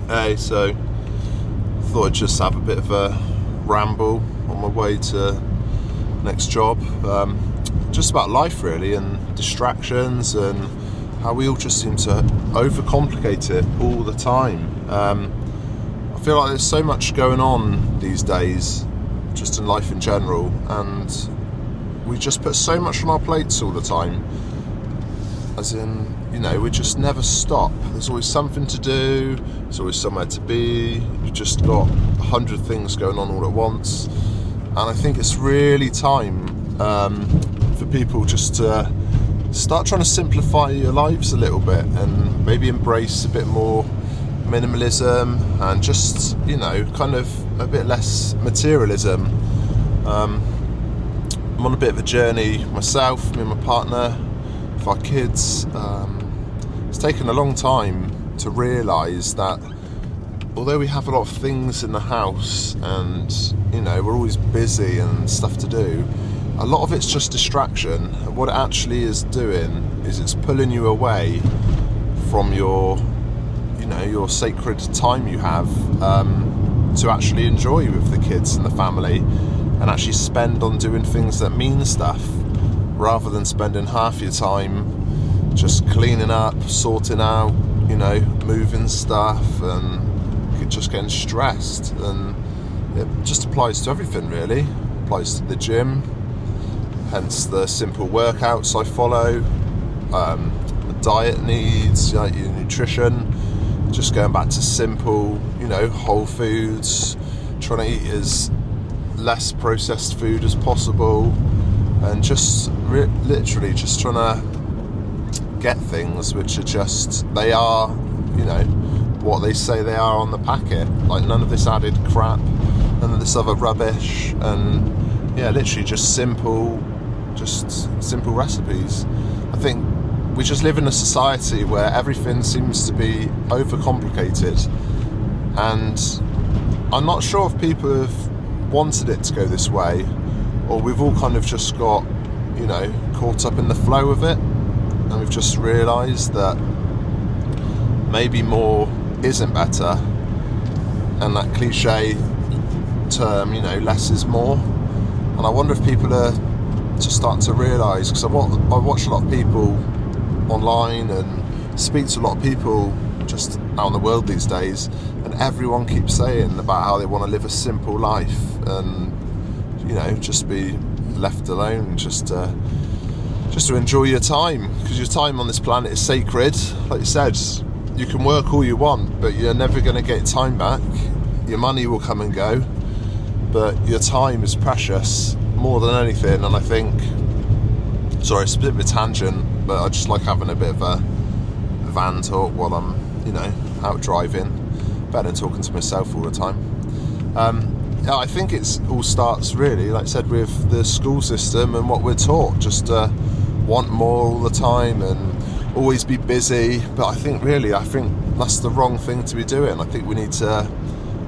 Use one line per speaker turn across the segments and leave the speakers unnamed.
Hey, so thought I'd just have a bit of a ramble on my way to next job. Just about life really, and distractions, and how we all just seem to overcomplicate it all the time. I feel like there's so much going on these days, just in life in general, and we just put so much on our plates all the time. As in, we just never stop. There's always something to do, there's always somewhere to be. You've just got 100 things going on all at once. And I think it's really time for people just to start trying to simplify your lives a little bit, and maybe embrace a bit more minimalism, and just, kind of a bit less materialism. I'm on a bit of a journey myself, me and my partner, for our kids. It's taken a long time to realise that although we have a lot of things in the house, and we're always busy and stuff to do, a lot of it's just distraction. And what it actually is doing is it's pulling you away from your sacred time you have to actually enjoy with the kids and the family, and actually spend on doing things that mean stuff, rather than spending half your time just cleaning up, sorting out, moving stuff, and just getting stressed. And it just applies to everything really. It applies to the gym, hence the simple workouts I follow, the diet needs, your nutrition, just going back to simple, whole foods, trying to eat as less processed food as possible, and just literally just trying to get things which are just, they are, what they say they are on the packet. Like, none of this added crap, none of this other rubbish, and literally just simple recipes. I think we just live in a society where everything seems to be overcomplicated, and I'm not sure if people have wanted it to go this way, or we've all kind of just got, caught up in the flow of it, and we've just realised that maybe more isn't better, and that cliche term, less is more. And I wonder if people are just starting to realise, because I watch a lot of people online and speak to a lot of people just out in the world these days, and everyone keeps saying about how they want to live a simple life, and just be left alone, just to enjoy your time, because your time on this planet is sacred. Like you said, you can work all you want, but you're never going to get time back. Your money will come and go, but your time is precious more than anything. And I think, sorry, it's a bit of a tangent, but I just like having a bit of a van talk while I'm out driving, better than talking to myself all the time. I think it all starts really, like I said, with the school system and what we're taught, just to want more all the time and always be busy. But I think that's the wrong thing to be doing. I think we need to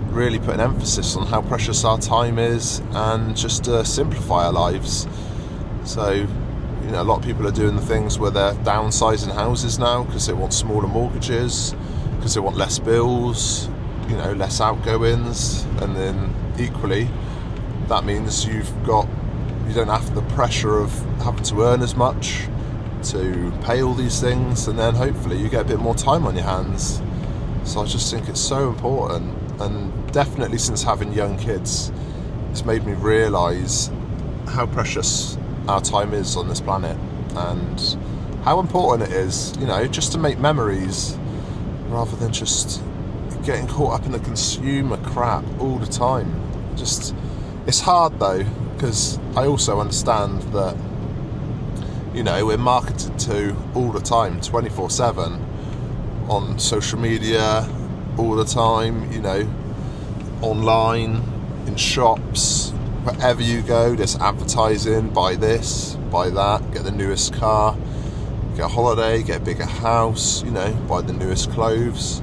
really put an emphasis on how precious our time is, and just to simplify our lives. So, a lot of people are doing the things where they're downsizing houses now because they want smaller mortgages, because they want less bills, less outgoings. And then equally, that means you don't have the pressure of having to earn as much to pay all these things, and then hopefully you get a bit more time on your hands. So I just think it's so important, and definitely since having young kids, it's made me realise how precious our time is on this planet, and how important it is, just to make memories, rather than just getting caught up in the consumer crap all the time. It's hard though, because I also understand that we're marketed to all the time, 24/7 on social media, all the time, online, in shops, wherever you go, there's advertising. Buy this, buy that, get the newest car, get a holiday, get a bigger house, buy the newest clothes.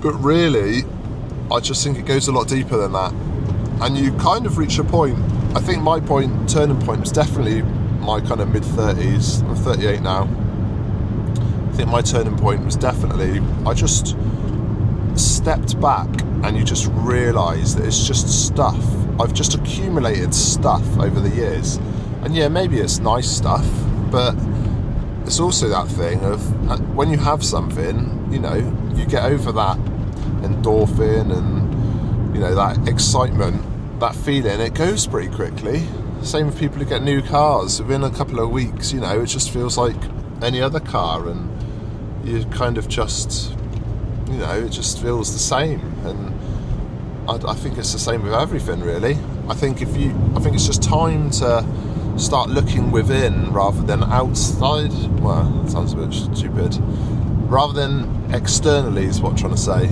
But really, I just think it goes a lot deeper than that. And you kind of reach a point, I think my turning point was definitely my kind of mid-30s. I'm 38 now. I think my turning point was definitely, I just stepped back and you just realise that it's just stuff. I've just accumulated stuff over the years. And yeah, maybe it's nice stuff, but it's also that thing of when you have something, you know, you get over that endorphin and, you know, that excitement, that feeling, it goes pretty quickly. Same with people who get new cars. Within a couple of weeks, you know, it just feels like any other car, and you kind of just, you know, it just feels the same. And I think it's the same with everything, really. I think it's just time to start looking within rather than outside. Well, that sounds a bit stupid. Rather than externally is what I'm trying to say.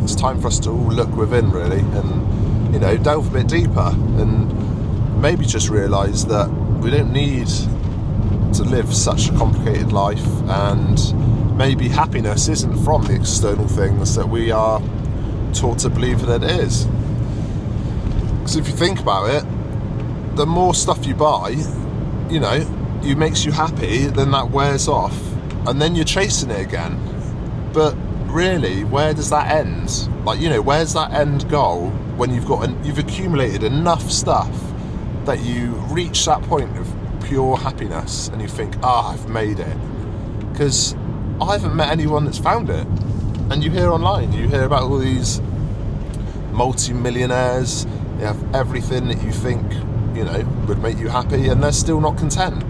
It's time for us to all look within, really, and, you know, delve a bit deeper and maybe just realise that we don't need to live such a complicated life, and maybe happiness isn't from the external things that we are taught to believe that it is. Because if you think about it, the more stuff you buy, you know, it makes you happy, then that wears off, and then you're chasing it again. But really, where does that end? Like, you know, where's that end goal when you've accumulated enough stuff that you reach that point of pure happiness and you think, I've made it? Because I haven't met anyone that's found it. And you hear online, you hear about all these multi-millionaires, they have everything that you think, you know, would make you happy, and they're still not content.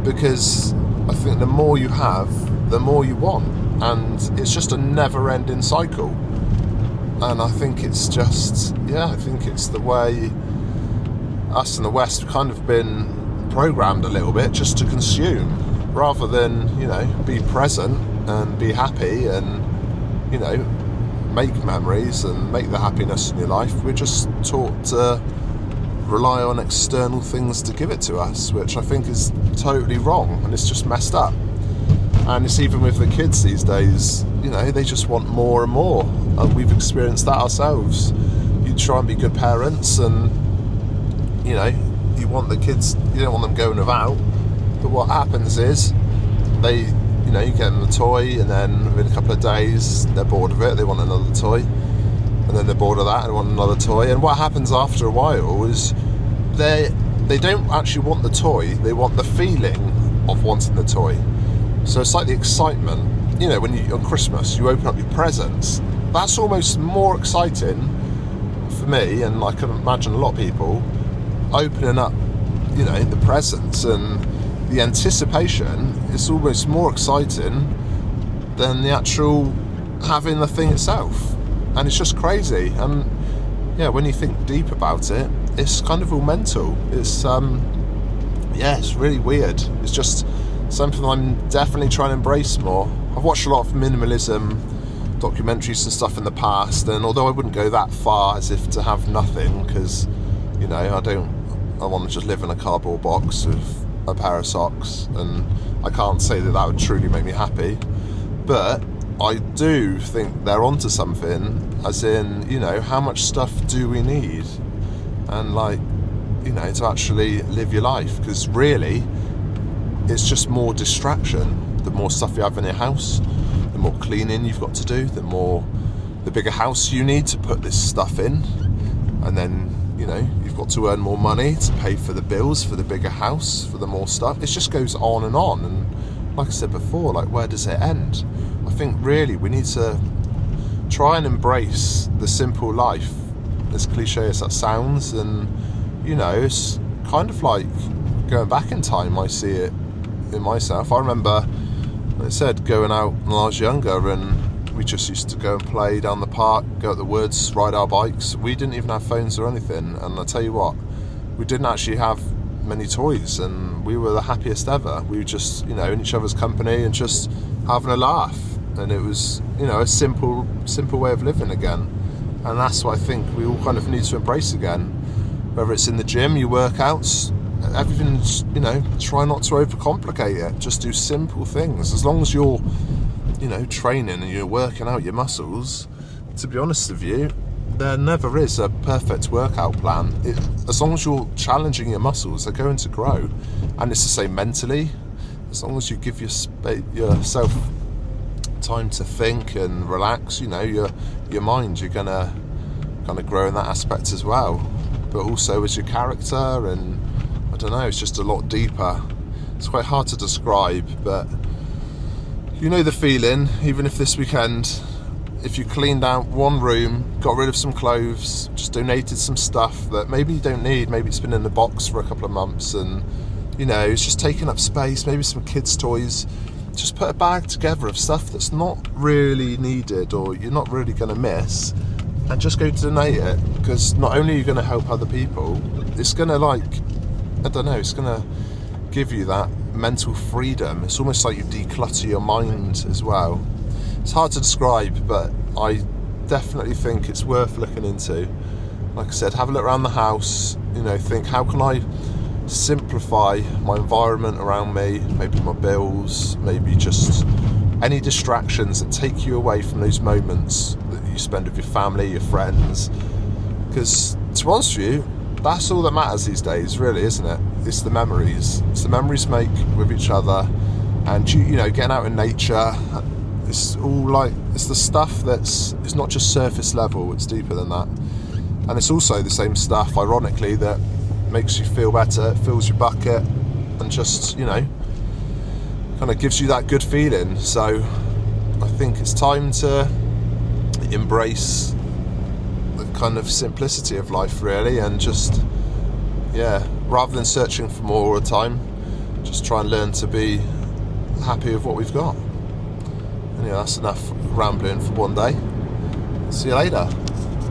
Because I think the more you have, the more you want, and it's just a never-ending cycle. And I think it's just, I think it's the way us in the West have kind of been programmed a little bit, just to consume rather than, you know, be present and be happy and, you know, make memories and make the happiness in your life. We're just taught to rely on external things to give it to us, which I think is totally wrong, and it's just messed up. And it's even with the kids these days, you know, they just want more and more, and we've experienced that ourselves. You try and be good parents, and, you know, you want the kids, you don't want them going without, but what happens is they, you know, you get them the toy, and then within a couple of days they're bored of it, they want another toy, and then they're bored of that and they want another toy. And what happens after a while is they don't actually want the toy, they want the feeling of wanting the toy. So it's like the excitement, you know, when you, on Christmas, you open up your presents. That's almost more exciting for me, and I can imagine a lot of people opening up, you know, the presents, and the anticipation is almost more exciting than the actual having the thing itself. And it's just crazy. And yeah, when you think deep about it, it's kind of all mental. It's it's really weird. It's just something I'm definitely trying to embrace more. I've watched a lot of minimalism documentaries and stuff in the past, and although I wouldn't go that far as if to have nothing, because, you know, I want to just live in a cardboard box with a pair of socks, and I can't say that would truly make me happy. But I do think they're onto something, as in, you know, how much stuff do we need? And, like, you know, to actually live your life, because really it's just more distraction. The more stuff you have in your house, the more cleaning you've got to do, the bigger house you need to put this stuff in, and then, you know, you've got to earn more money to pay for the bills, for the bigger house, for the more stuff. It just goes on, and like I said before, like, where does it end? I think really we need to try and embrace the simple life, as cliche as that sounds. And, you know, it's kind of like going back in time. I see it in myself. I remember, like I said, going out when I was younger, and we just used to go and play down the park, go out the woods, ride our bikes. We didn't even have phones or anything, and I tell you what, we didn't actually have many toys, and we were the happiest ever. We were just, you know, in each other's company and just having a laugh, and it was, you know, a simple way of living again. And that's what I think we all kind of need to embrace again. Whether it's in the gym, your workouts, everything's, you know, try not to overcomplicate it. Just do simple things. As long as you're, you know, training and you're working out your muscles, to be honest with you, there never is a perfect workout plan. As long as you're challenging your muscles, they're going to grow. And it's the same mentally. As long as you give yourself time to think and relax, you know, your mind, you're gonna kind of grow in that aspect as well. But also as your character, and I don't know, it's just a lot deeper. It's quite hard to describe, but you know the feeling. Even if this weekend, if you cleaned out one room, got rid of some clothes, just donated some stuff that maybe you don't need, maybe it's been in the box for a couple of months and, you know, it's just taking up space, maybe some kids' toys, just put a bag together of stuff that's not really needed or you're not really going to miss, and just go to donate it. Because not only are you going to help other people, it's going to, like, I don't know, it's going to give you that mental freedom. It's almost like you declutter your mind as well. It's hard to describe, but I definitely think it's worth looking into. Like I said, have a look around the house, you know, think, how can I simplify my environment around me, maybe my bills, maybe just any distractions that take you away from those moments that you spend with your family, your friends. Because to be honest with you, that's all that matters these days, really, isn't it? It's the memories. It's the memories make with each other, and you know, getting out in nature. It's all like, it's the stuff that's, it's not just surface level, it's deeper than that. And it's also the same stuff, ironically, that makes you feel better, fills your bucket, and just, you know, kind of gives you that good feeling. So I think it's time to embrace the kind of simplicity of life, really, and just, yeah, rather than searching for more all the time, just try and learn to be happy with what we've got. Anyway, that's enough rambling for one day. See you later.